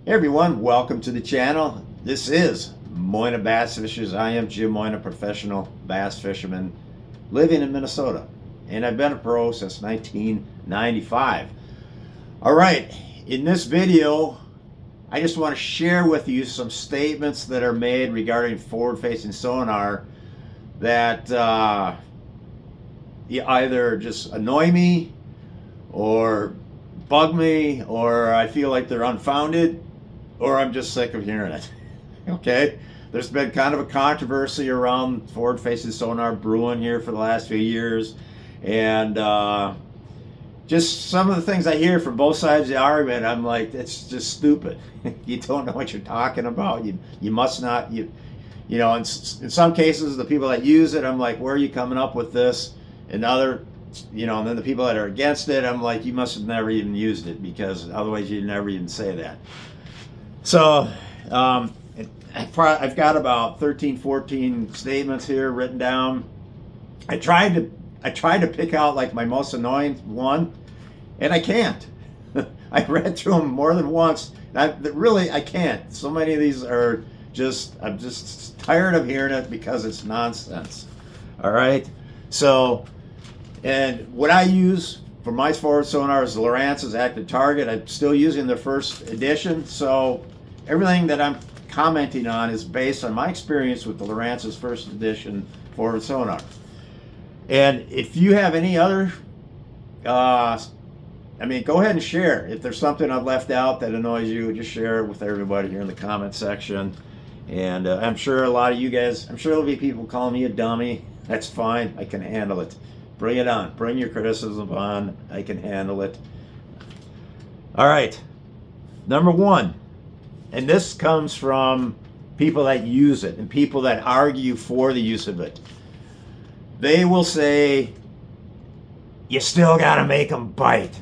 Hey everyone, welcome to the channel. This is Moina Bass Fishers. I am Jim Moina, professional bass fisherman living in Minnesota, and I've been a pro since 1995. All right, in this video, I just want to share with you some statements that are made regarding forward-facing sonar that either just annoy me or bug me, or I feel like they're unfounded, or I'm just sick of hearing it. Okay? There's been kind of a controversy around forward-facing sonar brewing here for the last few years, and just some of the things I hear from both sides of the argument, I'm like, it's just stupid. You don't know what you're talking about. You must not. In some cases, the people that use it, I'm like, where are you coming up with this? And other, and then the people that are against it, I'm like, you must have never even used it, because otherwise you'd never even say that. So I've got about 13, 14 statements here written down. I tried to pick out like my most annoying one, and I can't. I read through them more than once. I can't. So many of these are I'm just tired of hearing it because it's nonsense. All right. So, and what I use for my forward sonar is Lowrance's Active Target. I'm still using the first edition, so everything that I'm commenting on is based on my experience with the Lowrance's first edition forward sonar. And if you have any other, go ahead and share. If there's something I've left out that annoys you, just share it with everybody here in the comment section. And I'm sure a lot of you guys, I'm sure there'll be people calling me a dummy. That's fine. I can handle it. Bring it on. Bring your criticism on. I can handle it. All right. Number one, and this comes from people that use it and people that argue for the use of it. They will say, you still got to make them bite.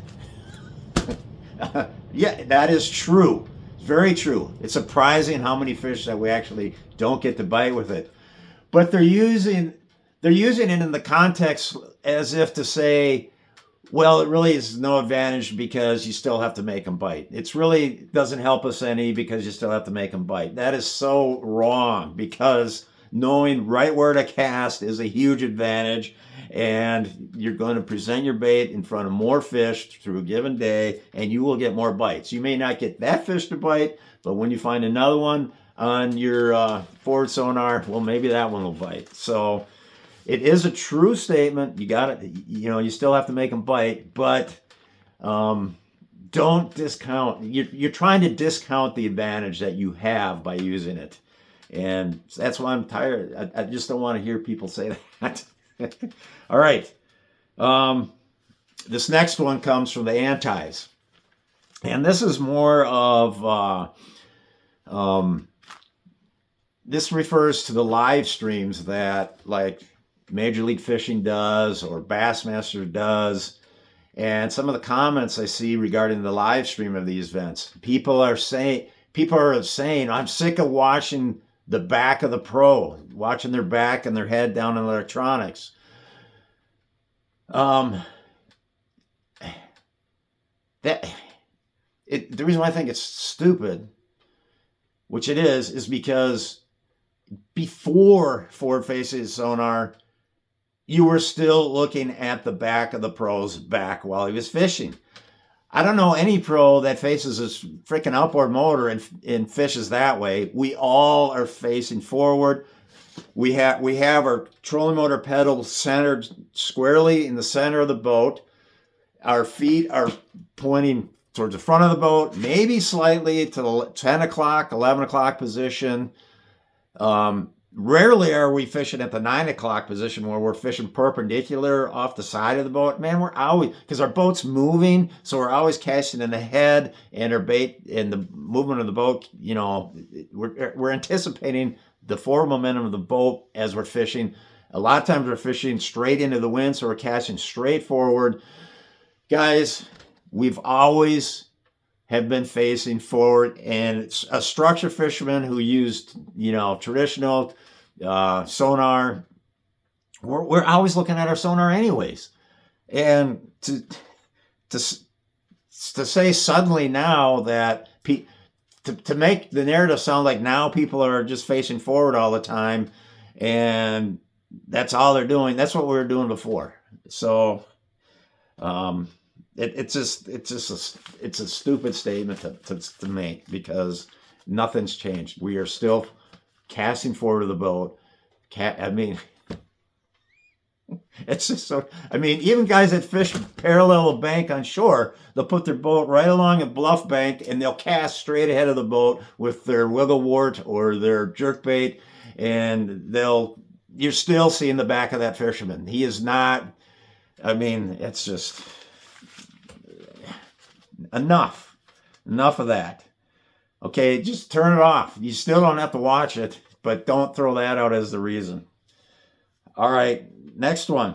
Yeah, that is true. It's very true. It's surprising how many fish that we actually don't get to bite with it. But they're using it in the context as if to say, well, it really is no advantage because you still have to make them bite. It really doesn't help us any because you still have to make them bite. That is so wrong, because knowing right where to cast is a huge advantage, and you're going to present your bait in front of more fish through a given day, and you will get more bites. You may not get that fish to bite, but when you find another one on your forward sonar, well, maybe that one will bite. So it is a true statement. You got it. You still have to make them bite, but don't discount. You're trying to discount the advantage that you have by using it, and that's why I'm tired. I just don't want to hear people say that. All right. This next one comes from the antis, and this is more of this refers to the live streams that like Major League Fishing does or Bassmaster does. And some of the comments I see regarding the live stream of these events, people are saying, I'm sick of watching the back of the pro, watching their back and their head down in electronics. The reason why I think it's stupid, which it is because before forward-facing sonar, you were still looking at the back of the pro's back while he was fishing. I don't know any pro that faces his freaking outboard motor and fishes that way. We all are facing forward. We have our trolling motor pedal centered squarely in the center of the boat. Our feet are pointing towards the front of the boat, maybe slightly to the 10 o'clock, 11 o'clock position. Rarely are we fishing at the 9 o'clock position where we're fishing perpendicular off the side of the boat. Man, we're always, because our boat's moving, so we're always casting in the head, and our bait and the movement of the boat, we're anticipating the forward momentum of the boat as we're fishing. A lot of times we're fishing straight into the wind, so we're casting straight forward. Guys, we've always have been facing forward, and it's a structure fisherman who used, traditional sonar. We're always looking at our sonar anyways, and to say suddenly now that to make the narrative sound like now people are just facing forward all the time, and that's all they're doing. That's what we were doing before. So it's a stupid statement to make, because nothing's changed. We are still casting forward of the boat. I mean, it's just so. I mean, even guys that fish parallel a bank on shore, they'll put their boat right along a bluff bank and they'll cast straight ahead of the boat with their wiggle wart or their jerk bait, and you're still seeing the back of that fisherman. He is not. I mean, it's just enough of that. Okay, just turn it off. You still don't have to watch it, but don't throw that out as the reason. All right, next one.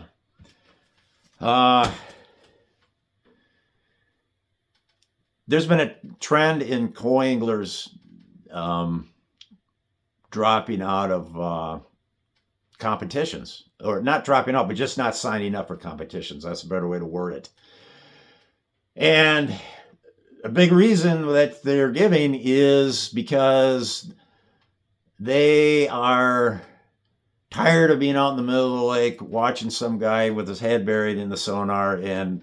There's been a trend in coanglers dropping out of competitions, or not dropping out, but just not signing up for competitions. That's a better way to word it. And a big reason that they're giving is because they are tired of being out in the middle of the lake watching some guy with his head buried in the sonar, and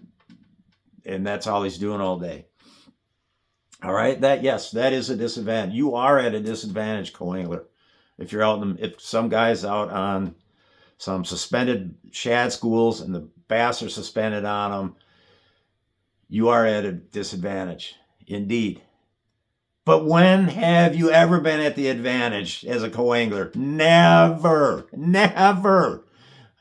that's all he's doing all day. All right, that is a disadvantage. You are at a disadvantage, coangler. If you're out if some guy's out on some suspended shad schools and the bass are suspended on them, you are at a disadvantage, indeed. But when have you ever been at the advantage as a coangler? Never.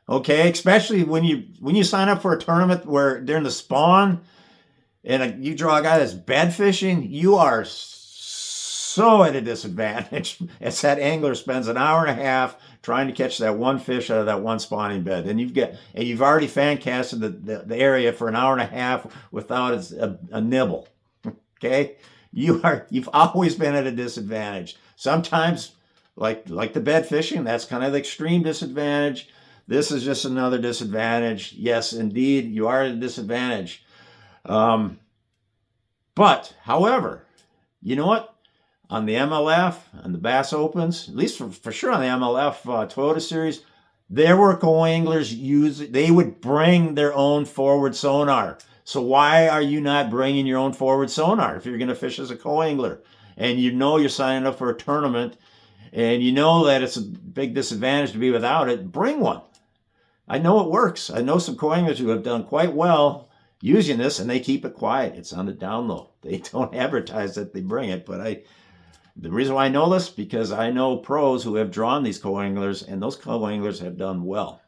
Okay, especially when you sign up for a tournament where during the spawn and you draw a guy that's bed fishing, you are so at a disadvantage as that angler spends an hour and a half trying to catch that one fish out of that one spawning bed, and you've already fan casted the area for an hour and a half without a nibble. Okay, you've always been at a disadvantage. Sometimes, like the bed fishing, that's kind of the extreme disadvantage. This is just another disadvantage. Yes, indeed, you are at a disadvantage. But however, you know what? On the MLF, on the Bass Opens, at least for sure on the MLF Toyota Series, there were co-anglers they would bring their own forward sonar. So why are you not bringing your own forward sonar if you're going to fish as a co-angler? And you know you're signing up for a tournament, and you know that it's a big disadvantage to be without it, bring one. I know it works. I know some co-anglers who have done quite well using this, and they keep it quiet. It's on the down low. They don't advertise that they bring it, but the reason why I know this, because I know pros who have drawn these co-anglers, and those co-anglers have done well.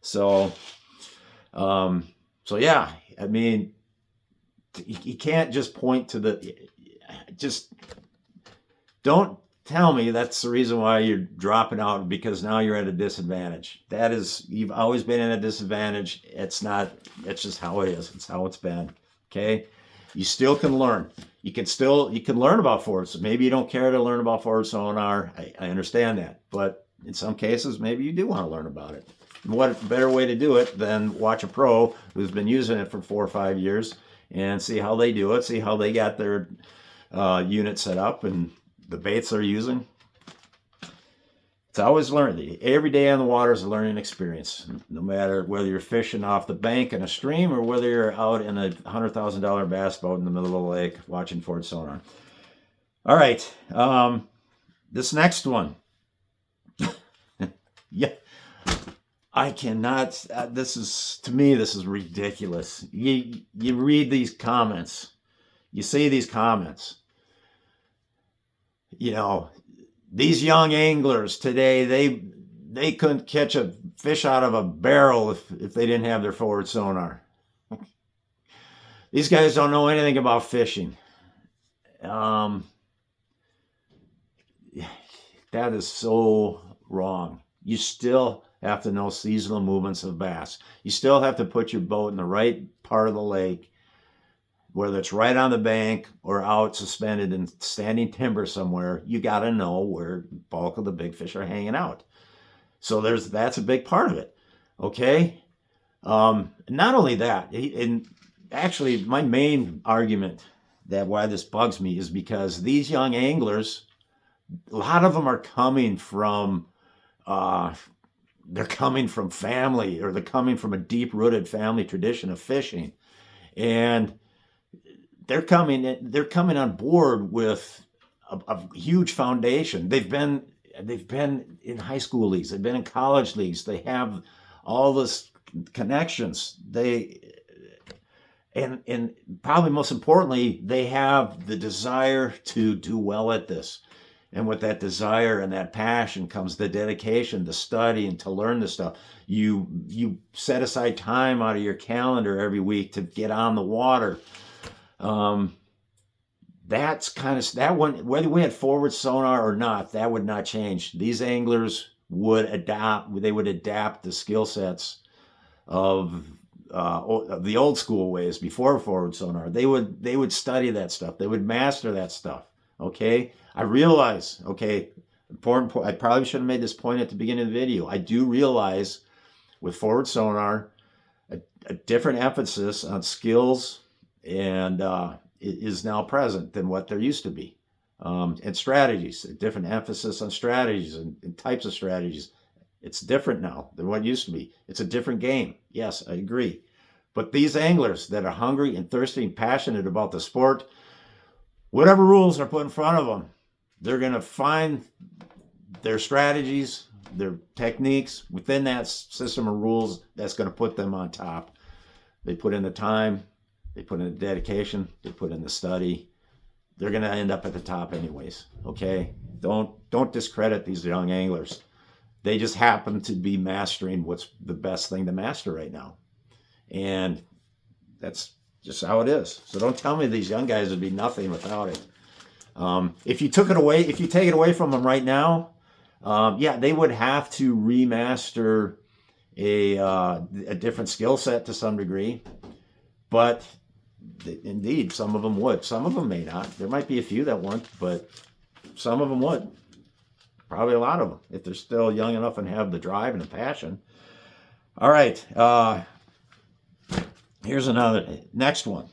So yeah, I mean, you can't just point to just don't tell me that's the reason why you're dropping out, because now you're at a disadvantage. You've always been at a disadvantage. It's just how it is. It's how it's been. Okay. You still can learn. You can learn about forward. So maybe you don't care to learn about forward sonar. I understand that. But in some cases, maybe you do want to learn about it. What better way to do it than watch a pro who's been using it for 4 or 5 years and see how they do it, see how they got their unit set up and the baits they're using. It's always learning. Every day on the water is a learning experience, no matter whether you're fishing off the bank in a stream or whether you're out in a $100,000 bass boat in the middle of the lake watching forward sonar. All right, this next one. Yeah, I cannot. This is ridiculous. You read these comments, you see these comments. You know, these young anglers today, they couldn't catch a fish out of a barrel if they didn't have their forward sonar. These guys don't know anything about fishing. That is so wrong. You still have to know seasonal movements of bass. You still have to put your boat in the right part of the lake, whether it's right on the bank or out suspended in standing timber somewhere. You got to know where the bulk of the big fish are hanging out. So that's a big part of it. Okay. Not only that, and actually my main argument why this bugs me is because these young anglers, a lot of them are coming from they're coming from family, or they're coming from a deep-rooted family tradition of fishing, and they're coming on board with a huge foundation. They've been in high school leagues, they've been in college leagues, they have all this connections. And probably most importantly, they have the desire to do well at this. And with that desire and that passion comes the dedication to study and to learn the stuff. You set aside time out of your calendar every week to get on the water. That's kind of that one. Whether we had forward sonar or not, that would not change. These anglers would adapt. They would adapt the skill sets of the old school ways before forward sonar. They would study that stuff. They would master that stuff. Okay, I realize. Okay, important point. I probably should have made this point at the beginning of the video. I do realize with forward sonar, a different emphasis on skills and is now present than what there used to be, and strategies. A different emphasis on strategies and types of strategies. It's different now than what it used to be. It's a different game. Yes, I agree. But these anglers that are hungry and thirsty and passionate about the sport, whatever rules are put in front of them, they're going to find their strategies, their techniques within that system of rules that's going to put them on top. They put in the time, they put in the dedication, they put in the study. They're going to end up at the top anyways. Okay? Don't discredit these young anglers. They just happen to be mastering what's the best thing to master right now. And that's just how it is. So don't tell me these young guys would be nothing without it. If you take it away from them right now, they would have to remaster a different skill set to some degree. But indeed, some of them would. Some of them may not. There might be a few that won't, but some of them would. Probably a lot of them, if they're still young enough and have the drive and the passion. All right. Here's next one.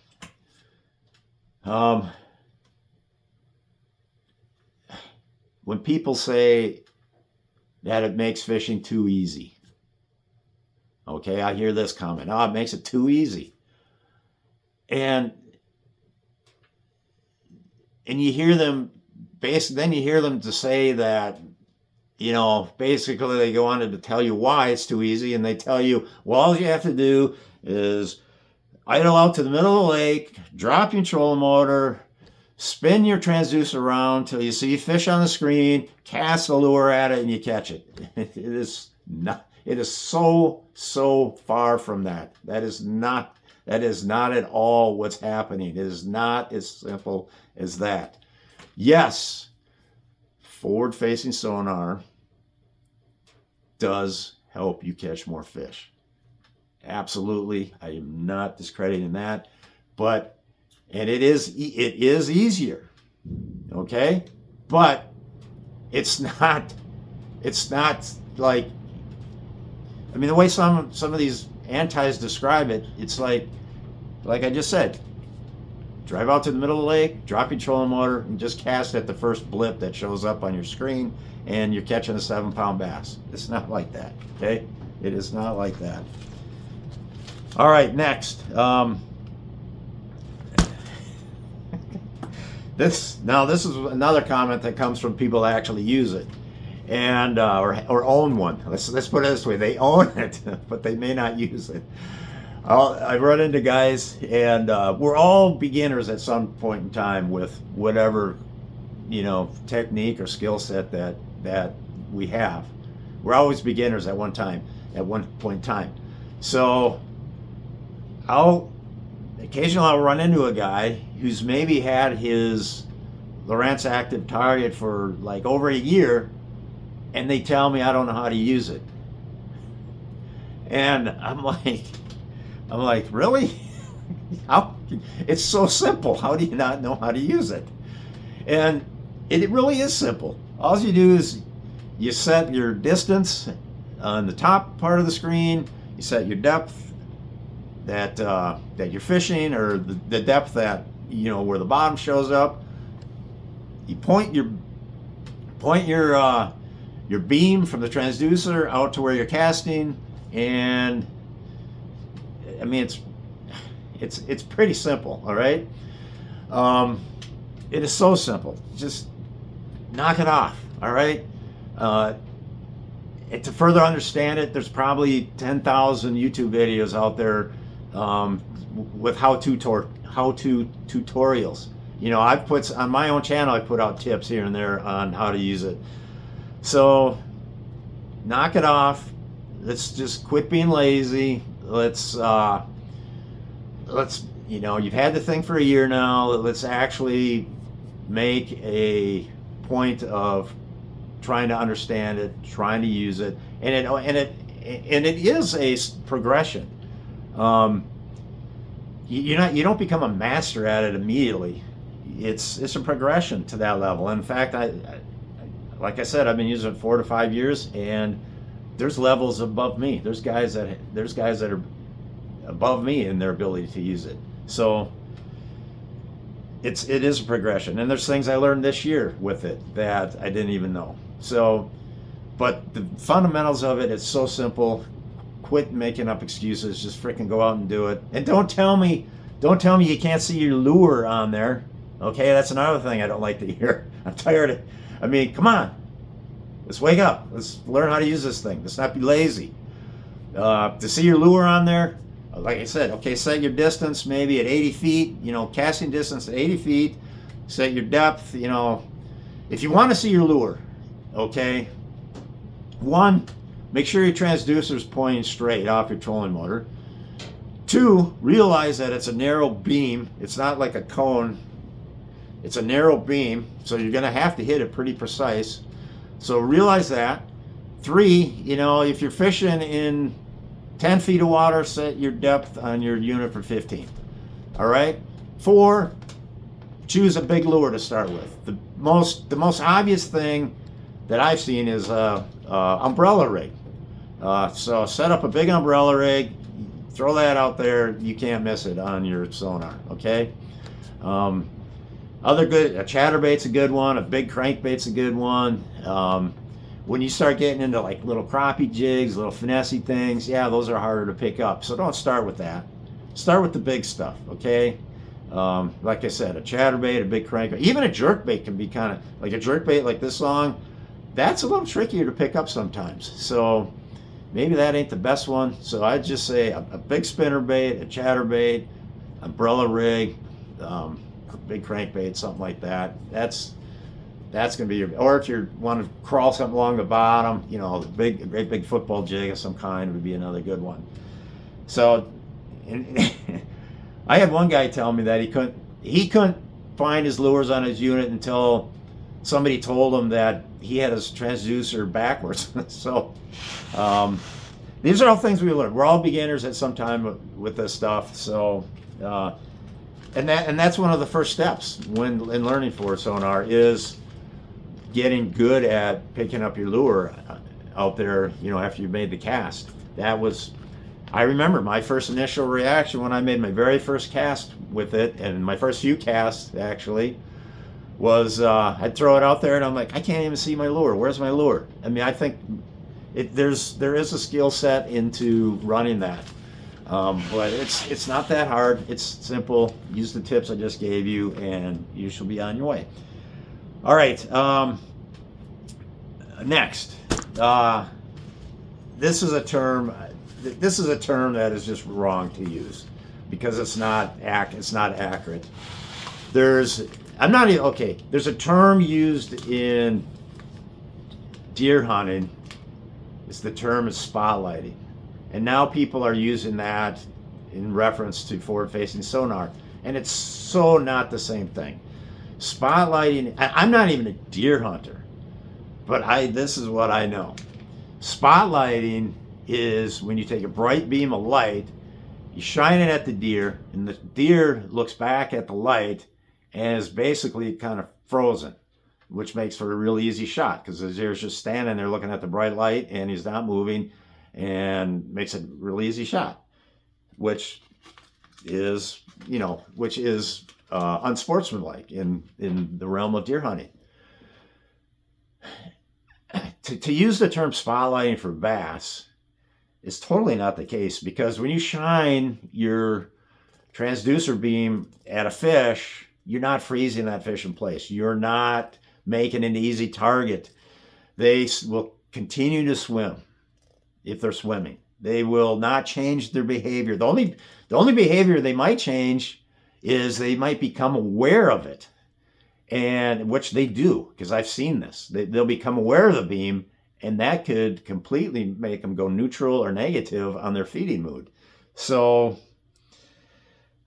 When people say that it makes fishing too easy. Okay, I hear this comment. Oh, it makes it too easy. And you hear them, then you hear them to say that, basically they go on to tell you why it's too easy, and they tell you, well, all you have to do is idle out to the middle of the lake, drop your trolling motor, spin your transducer around till you see fish on the screen, cast a lure at it, and you catch it. It is so far from that. That is not at all what's happening. It is not as simple as that. Yes, forward-facing sonar does help you catch more fish. Absolutely, I am not discrediting that, and it is easier, okay? But it's not like, the way some of these antis describe it, it's like I just said, drive out to the middle of the lake, drop your trolling motor, and just cast at the first blip that shows up on your screen, and you're catching a 7-pound bass. It's not like that, okay? It is not like that. All right, next. This is another comment that comes from people that actually use it, and or own one. Let's put it this way: they own it, but they may not use it. I run into guys, and we're all beginners at some point in time with whatever technique or skill set that we have. We're always beginners at one point in time. So occasionally I'll run into a guy who's maybe had his Lowrance Active target for like over a year, and they tell me I don't know how to use it. And I'm like, really? How? It's so simple. How do you not know how to use it? And it really is simple. All you do is you set your distance on the top part of the screen. You set your depth that you're fishing, or the depth that where the bottom shows up. You point your beam from the transducer out to where you're casting, and I mean it's pretty simple. All right, it is so simple. Just knock it off. All right. And to further understand it, there's probably 10,000 YouTube videos out there with how-to tutorials. I've put on my own channel, I put out tips here and there on how to use it. So knock it off. Let's just quit being lazy. Let's you've had the thing for a year now. Let's actually make a point of trying to understand it, trying to use it, and it is a progression. You don't become a master at it immediately. It's a progression to that level. In fact, like I said, I've been using it 4 to 5 years, and there's levels above me. There's guys that are above me in their ability to use it. So it is a progression, and there's things I learned this year with it that I didn't even know. So, but the fundamentals of it, it's so simple. Quit making up excuses. Just freaking go out and do it. And don't tell me you can't see your lure on there. Okay, that's another thing I don't like to hear. I'm tired of, I mean, come on. Let's wake up. Let's learn how to use this thing. Let's not be lazy. To see your lure on there, like I said, okay, set your distance maybe at 80 feet, casting distance at 80 feet. Set your depth, if you want to see your lure, okay, 1, make sure your transducer is pointing straight off your trolling motor. 2, realize that it's a narrow beam. It's not like a cone. It's a narrow beam, so you're going to have to hit it pretty precise. So realize that. 3, if you're fishing in 10 feet of water, set your depth on your unit for 15. All right? 4, choose a big lure to start with. The most obvious thing that I've seen is umbrella rig. So set up a big umbrella rig, throw that out there. You can't miss it on your sonar. Okay. A chatterbait's a good one. A big crankbait's a good one. When you start getting into like little crappie jigs, little finessey things, yeah, those are harder to pick up. So don't start with that. Start with the big stuff. Okay. Like I said, a chatterbait, a big crankbait, even a jerkbait can be kind of like a jerkbait like this long. That's a little trickier to pick up sometimes. So maybe that ain't the best one. So I'd just say a big spinnerbait, a chatterbait, umbrella rig, big crankbait, something like that. That's going to be your, or if you want to crawl something along the bottom, a great big football jig of some kind would be another good one. So I had one guy tell me that he couldn't find his lures on his unit until somebody told him that he had his transducer backwards. So these are all things we learn. We're all beginners at some time with this stuff. So and that's one of the first steps in learning for sonar is getting good at picking up your lure out there. After you made the cast. I remember my first initial reaction when I made my very first cast with it, and my first few casts actually, was I'd throw it out there and I'm like, I can't even see my lure. Where's my lure? I mean, I think there is a skill set into running that, but it's not that hard. It's simple. Use the tips I just gave you, and you shall be on your way. All right. Next, this is a term that is just wrong to use because it's not accurate. There's a term used in deer hunting. The term is spotlighting, and now people are using that in reference to forward-facing sonar, and it's so not the same thing. Spotlighting, I'm not even a deer hunter, but this is what I know. Spotlighting is when you take a bright beam of light, you shine it at the deer, and the deer looks back at the light and is basically kind of frozen, which makes for a real easy shot because the deer's just standing there looking at the bright light and he's not moving, and makes it a real easy shot, which is unsportsmanlike in the realm of deer hunting. To use the term spotlighting for bass is totally not the case, because when you shine your transducer beam at a fish, you're not freezing that fish in place. You're not making an easy target. They will continue to swim if they're swimming. They will not change their behavior. The only behavior they might change is they might become aware of it, and which they do, because I've seen this. They'll become aware of the beam, and that could completely make them go neutral or negative on their feeding mood. So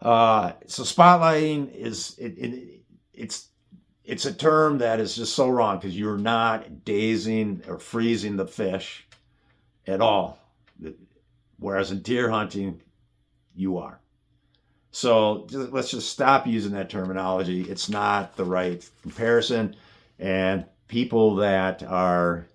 spotlighting is it's a term that is just so wrong, because you're not dazing or freezing the fish at all, whereas in deer hunting you are. So let's just stop using that terminology. It's not the right comparison, and people that are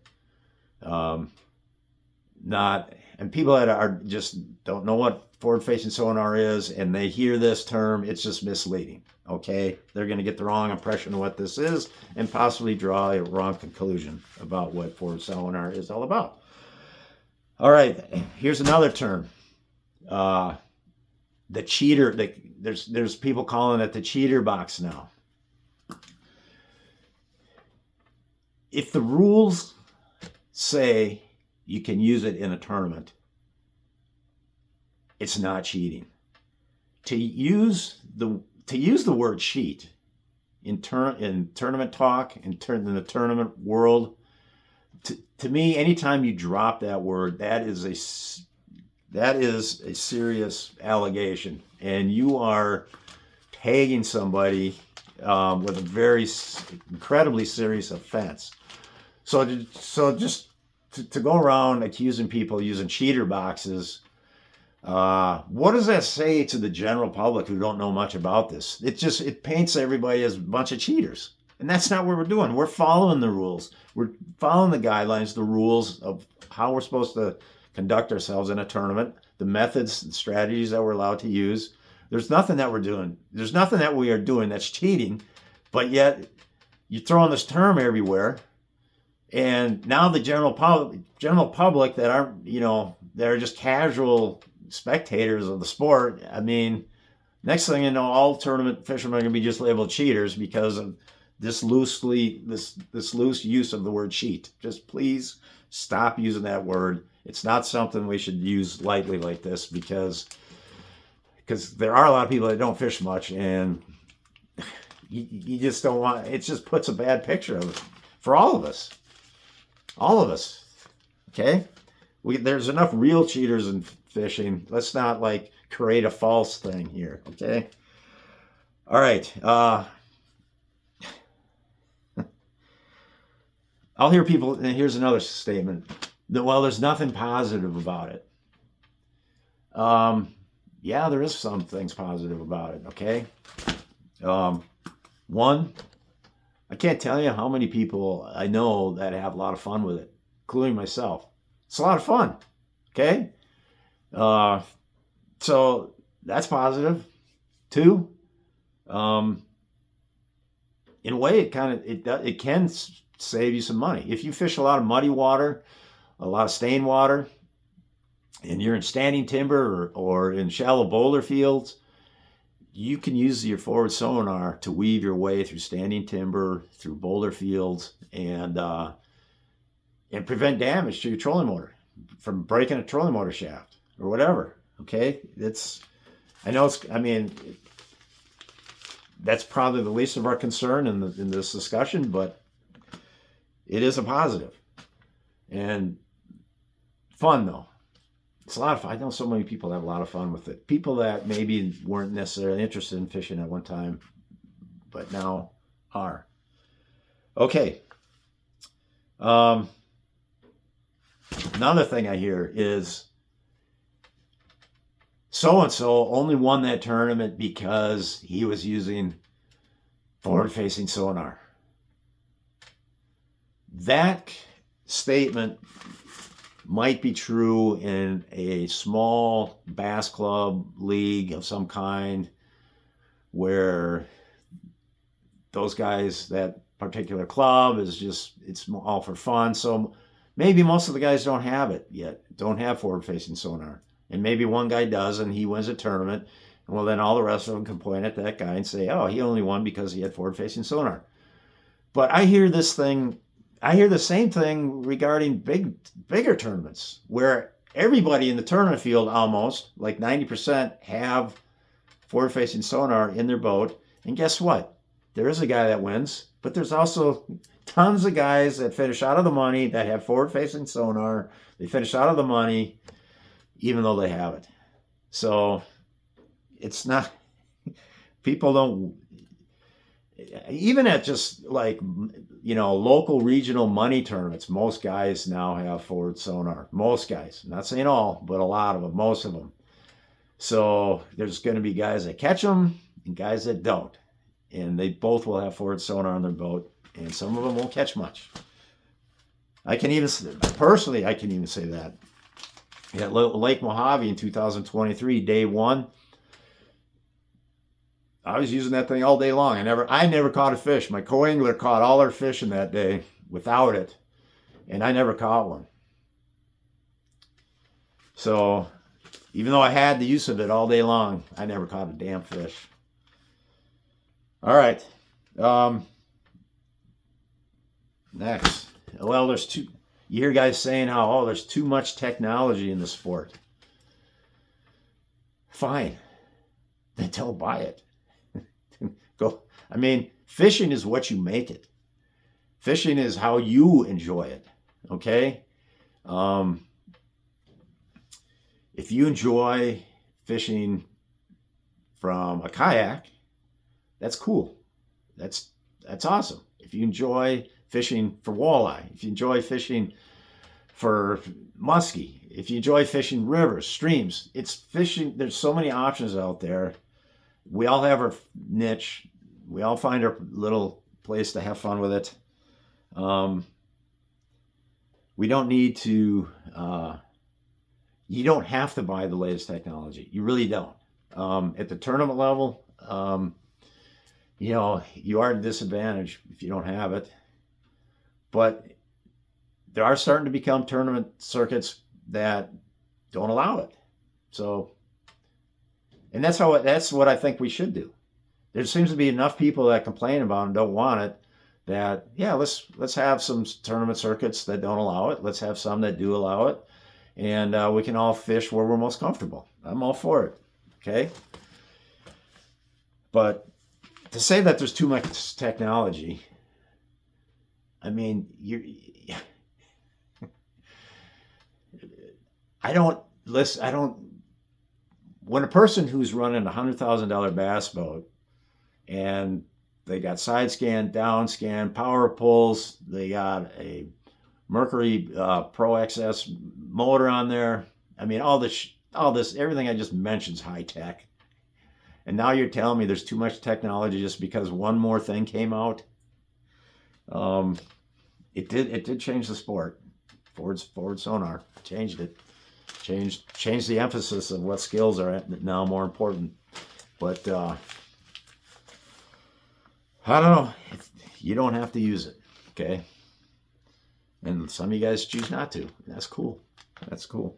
people that are just don't know what forward-facing sonar is, and they hear this term, it's just misleading. Okay, they're going to get the wrong impression of what this is, and possibly draw a wrong conclusion about what forward sonar is all about. All right, here's another term. The cheater. There's people calling it the cheater box now. If the rules say you can use it in a tournament, it's not cheating. To use the word cheat in tournament talk, in the tournament world, to me, anytime you drop that word, that is a serious allegation, and you are tagging somebody with a very incredibly serious offense. So just to go around accusing people using cheater boxes, what does that say to the general public who don't know much about this? It paints everybody as a bunch of cheaters, and that's not what we're doing. We're following the rules. We're following the guidelines, the rules of how we're supposed to conduct ourselves in a tournament, the methods and strategies that we're allowed to use. There's nothing that we're doing. There's nothing that we are doing that's cheating, but yet you're throwing this term everywhere. And now the general public that aren't, they're just casual spectators of the sport. I mean, next thing you know, all tournament fishermen are going to be just labeled cheaters because of this loose use of the word cheat. Just please stop using that word. It's not something we should use lightly like this, because there are a lot of people that don't fish much, and you just don't want. It just puts a bad picture of it for all of us. All of us. Okay? There's enough real cheaters in fishing. Let's not create a false thing here. Okay? All right. I'll hear people, and here's another statement, that, well, there's nothing positive about it. Yeah, there is some things positive about it, okay? One, I can't tell you how many people I know that have a lot of fun with it, including myself. It's a lot of fun, okay? So that's positive. Two, in a way, it can save you some money. If you fish a lot of muddy water, a lot of stained water, and you're in standing timber or in shallow boulder fields, you can use your forward sonar to weave your way through standing timber, through boulder fields, and prevent damage to your trolling motor from breaking a trolling motor shaft or whatever. Okay, that's probably the least of our concern in this discussion, but it is a positive and fun though. It's a lot of fun. I know so many people have a lot of fun with it. People that maybe weren't necessarily interested in fishing at one time, but now are. Okay. Another thing I hear is so-and-so only won that tournament because he was using forward-facing sonar. That statement might be true in a small bass club league of some kind where those guys, that particular club is just, it's all for fun. So maybe most of the guys don't have it yet, don't have forward-facing sonar. And maybe one guy does and he wins a tournament. Well, then all the rest of them can point at that guy and say, oh, he only won because he had forward-facing sonar. But I hear the same thing regarding bigger tournaments where everybody in the tournament field, almost like 90%, have forward-facing sonar in their boat. And guess what? There is a guy that wins, but there's also tons of guys that finish out of the money that have forward-facing sonar. They finish out of the money even though they have it. So it's not, people don't, even at just like, local regional money tournaments, most guys now have forward sonar. Most guys, I'm not saying all, but a lot of them, most of them. So there's going to be guys that catch them and guys that don't. And they both will have forward sonar on their boat, and some of them won't catch much. I can even say that. At Lake Mojave in 2023, day one, I was using that thing all day long. I never caught a fish. My coangler caught all our fish in that day without it, and I never caught one. So even though I had the use of it all day long, I never caught a damn fish. All right. Next. Well, you hear guys saying how, there's too much technology in the sport. Fine. Then don't buy it. Fishing is what you make it. Fishing is how you enjoy it. Okay? If you enjoy fishing from a kayak, that's cool. That's awesome. If you enjoy fishing for walleye, if you enjoy fishing for muskie, if you enjoy fishing rivers, streams, it's fishing. There's so many options out there. We all have our niche. We all find our little place to have fun with it. We don't need to, you don't have to buy the latest technology. You really don't. At the tournament level, you are at a disadvantage if you don't have it. But there are starting to become tournament circuits that don't allow it. So, and that's what I think we should do. There seems to be enough people that complain about it and don't want it that, yeah, let's have some tournament circuits that don't allow it. Let's have some that do allow it. And we can all fish where we're most comfortable. I'm all for it. Okay? But to say that there's too much technology, when a person who's running a $100,000 bass boat and they got side scan, down scan, power pulls, they got a Mercury Pro XS motor on there. All this, everything I just mentioned is high tech. And now you're telling me there's too much technology just because one more thing came out. It did change the sport. Forward sonar changed it. Changed the emphasis of what skills are now more important. But I don't know. You don't have to use it, okay? And some of you guys choose not to. That's cool. That's cool.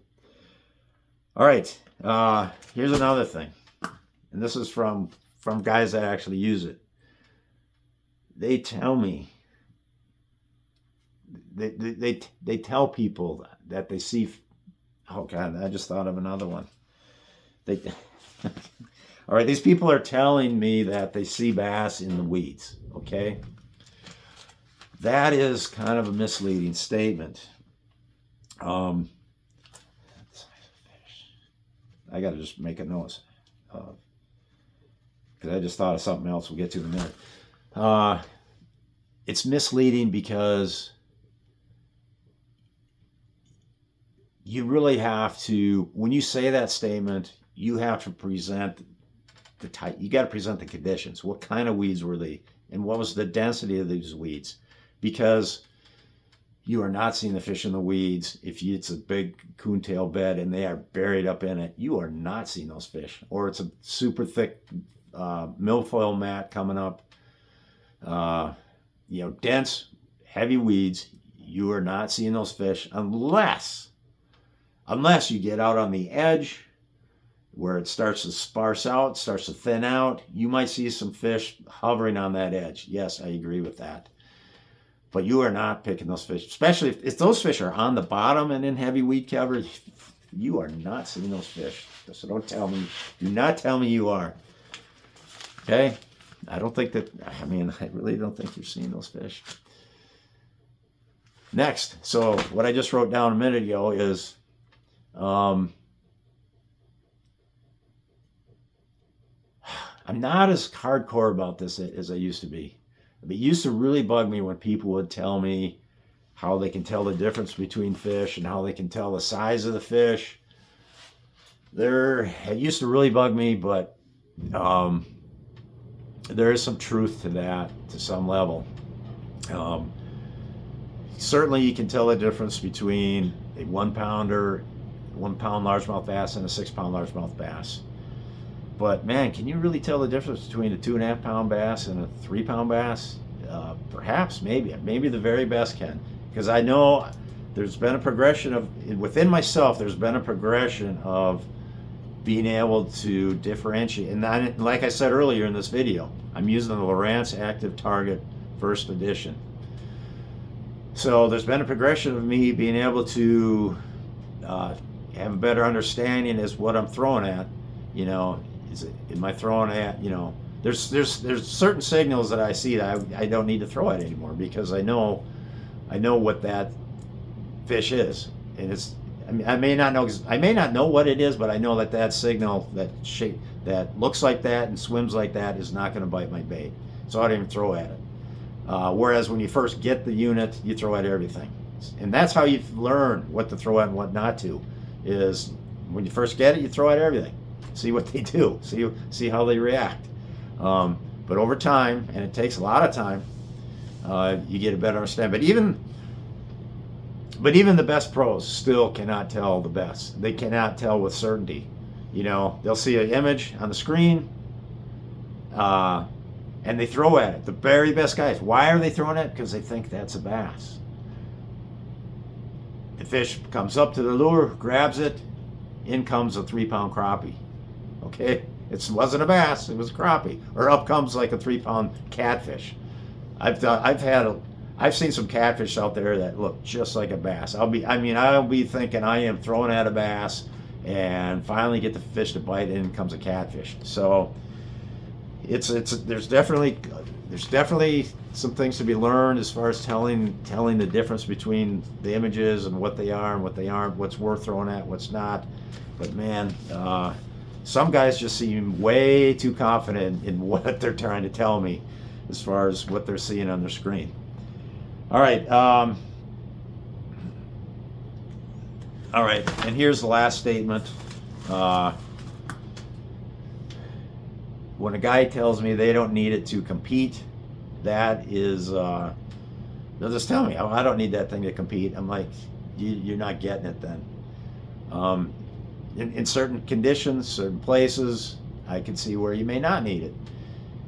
All right. Here's another thing, and this is from guys that actually use it. They tell me. They tell people that they see. Oh God! I just thought of another one. All right, these people are telling me that they see bass in the weeds. Okay, that is kind of a misleading statement. I got to just make a note because I just thought of something else. We'll get to in a minute. It's misleading because you really have to, when you say that statement, you have to present you got to present the conditions. What kind of weeds were they, and what was the density of these weeds? Because you are not seeing the fish in the weeds. If it's a big coontail bed and they are buried up in it, you are not seeing those fish. Or it's a super thick milfoil mat coming up. dense, heavy weeds, you are not seeing those fish unless you get out on the edge where it starts to sparse out, starts to thin out. You might see some fish hovering on that edge. Yes, I agree with that. But you are not picking those fish, especially if those fish are on the bottom and in heavy weed cover. You are not seeing those fish. So don't tell me. Do not tell me you are. Okay? I really don't think you're seeing those fish. Next, so what I just wrote down a minute ago is I'm not as hardcore about this as I used to be. It used to really bug me when people would tell me how they can tell the difference between fish and how they can tell the size of the fish. It used to really bug me, but there is some truth to that to some level. Certainly you can tell the difference between a 1 pound largemouth bass and a 6 pound largemouth bass. But man, can you really tell the difference between a 2.5 pound bass and a 3 pound bass? Perhaps, maybe the very best can, because I know there's been a progression within myself. There's been a progression of being able to differentiate, and like I said earlier in this video, I'm using the Lowrance Active Target First Edition. So there's been a progression of me being able to have a better understanding as what I'm throwing at. Am I throwing at, there's certain signals that I see that I don't need to throw at anymore, because I know what that fish is. And I may not know what it is, but I know that signal, that shape, that looks like that and swims like that, is not going to bite my bait. So I don't even throw at it. Whereas when you first get the unit, you throw at everything. And that's how you learn what to throw at and what not to, is when you first get it, you throw at everything. See what they do. See how they react. But over time, and it takes a lot of time, you get a better understanding. But even the best pros still cannot tell the best. They cannot tell with certainty. They'll see an image on the screen, and they throw at it. The very best guys. Why are they throwing at it? Because they think that's a bass. The fish comes up to the lure, grabs it, in comes a 3 pound crappie. Okay, it wasn't a bass; it was a crappie. Or up comes like a 3 pound catfish. I've seen some catfish out there that look just like a bass. I'll be thinking I am throwing at a bass, and finally get the fish to bite, and in comes a catfish. So there's definitely some things to be learned as far as telling the difference between the images and what they are and what they aren't, what's worth throwing at, what's not. But man, some guys just seem way too confident in what they're trying to tell me as far as what they're seeing on their screen. All right, and here's the last statement. When a guy tells me they don't need it to compete, that is, they'll just tell me, I don't need that thing to compete. I'm like, you're not getting it then. In certain conditions, certain places, I can see where you may not need it.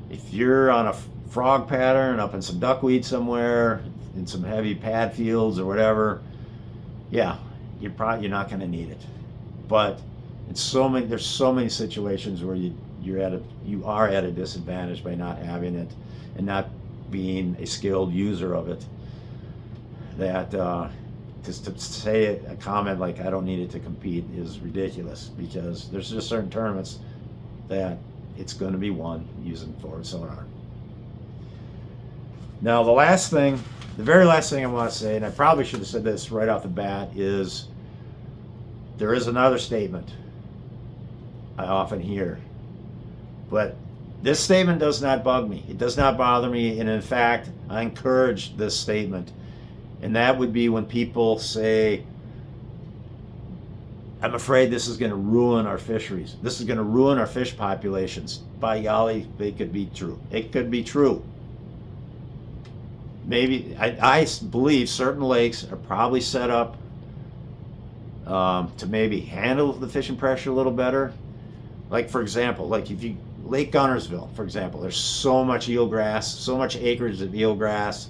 If you're on a frog pattern up in some duckweed somewhere, in some heavy pad fields or whatever, yeah, you're not going to need it. But there's so many situations where you are at a disadvantage by not having it and not being a skilled user of it, that just to say a comment like I don't need it to compete is ridiculous, because there's just certain tournaments that it's going to be won using forward sonar. Now the very last thing I want to say, and I probably should have said this right off the bat, is there is another statement I often hear. But this statement does not bug me. It does not bother me. And in fact, I encourage this statement. And that would be when people say, I'm afraid this is going to ruin our fisheries. This is going to ruin our fish populations. By golly, it could be true. It could be true. Maybe, I believe certain lakes are probably set up to maybe handle the fishing pressure a little better. Like, for example, like if you Lake Gunnersville, for example. There's so much eelgrass, so much acreage of eelgrass,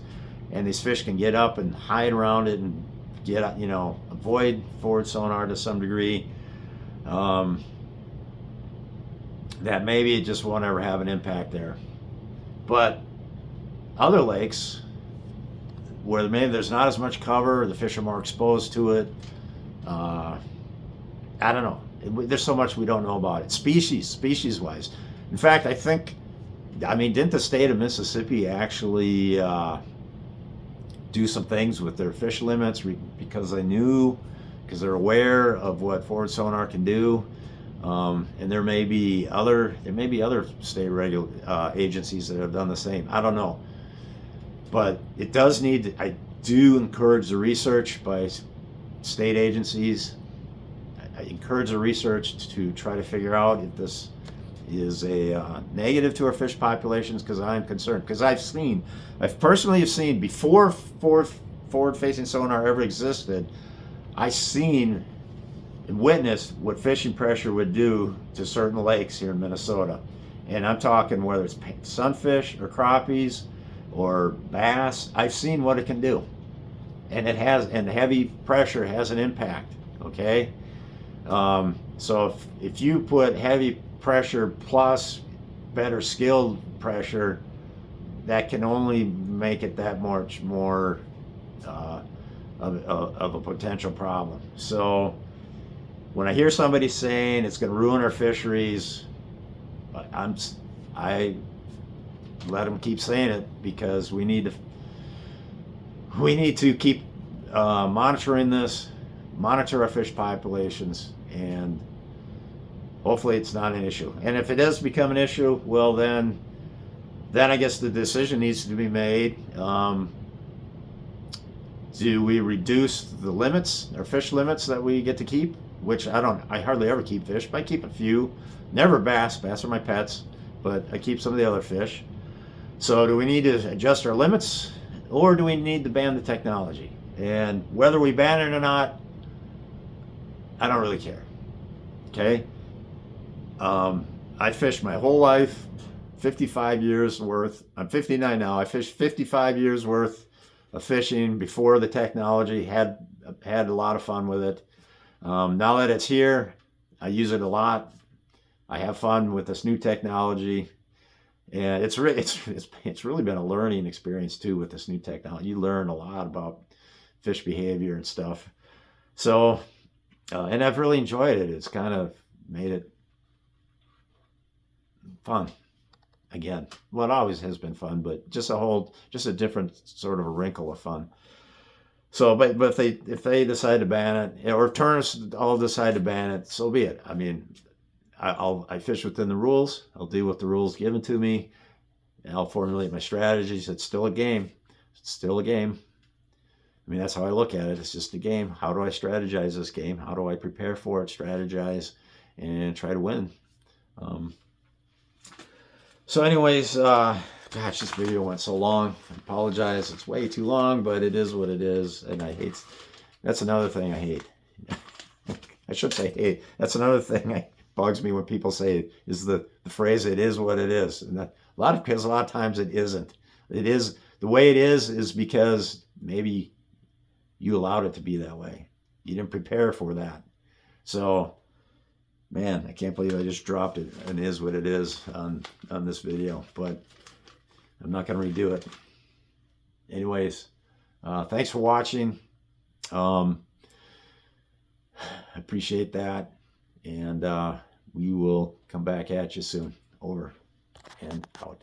and these fish can get up and hide around it and get, you know, avoid forward sonar to some degree. That maybe it just won't ever have an impact there. But other lakes where maybe there's not as much cover, the fish are more exposed to it. I don't know. There's so much we don't know about it. Species wise. In fact, didn't the state of Mississippi actually do some things with their fish limits because they're aware of what forward sonar can do? And there may be other state agencies that have done the same. I don't know, but it does need. I do encourage the research by state agencies. I encourage the research to try to figure out if this is a negative to our fish populations, because I'm concerned. Because I've personally seen before forward-facing sonar ever existed, I've seen and witnessed what fishing pressure would do to certain lakes here in Minnesota. And I'm talking whether it's sunfish or crappies or bass. I've seen what it can do, and heavy pressure has an impact. Okay, so if you put heavy pressure plus better skilled pressure, that can only make it that much more of a potential problem. So when I hear somebody saying it's going to ruin our fisheries, I let them keep saying it, because we need to keep monitoring this, monitor our fish populations, and hopefully it's not an issue. And if it does become an issue, well then I guess the decision needs to be made. Do we reduce the limits, our fish limits that we get to keep? Which I hardly ever keep fish, but I keep a few. Never bass. Bass are my pets, but I keep some of the other fish. So do we need to adjust our limits, or do we need to ban the technology? And whether we ban it or not, I don't really care. Okay? I fished my whole life, 55 years worth. I'm 59 now. I fished 55 years worth of fishing before the technology. Had a lot of fun with it. Now that it's here, I use it a lot. I have fun with this new technology, and it's really been a learning experience too with this new technology. You learn a lot about fish behavior and stuff. So, and I've really enjoyed it. It's kind of made it fun again. Well, it always has been fun, but just a different sort of a wrinkle of fun. So, but if they decide to ban it, or if tournaments all decide to ban it, so be it. I mean, I fish within the rules. I'll deal with the rules given to me, and I'll formulate my strategies. It's still a game. It's still a game. I mean, that's how I look at it. It's just a game. How do I strategize this game? How do I prepare for it, strategize, and try to win? So anyways, gosh, this video went so long. I apologize. It's way too long, but it is what it is. And that's another thing I hate. I should say hate. That's another thing that bugs me when people say is the phrase, it is what it is. And a lot of times it isn't. It is, the way it is because maybe you allowed it to be that way. You didn't prepare for that. So, man, I can't believe I just dropped it, and it is what it is on this video, but I'm not going to redo it. Anyways, thanks for watching. I appreciate that, and we will come back at you soon. Over and out.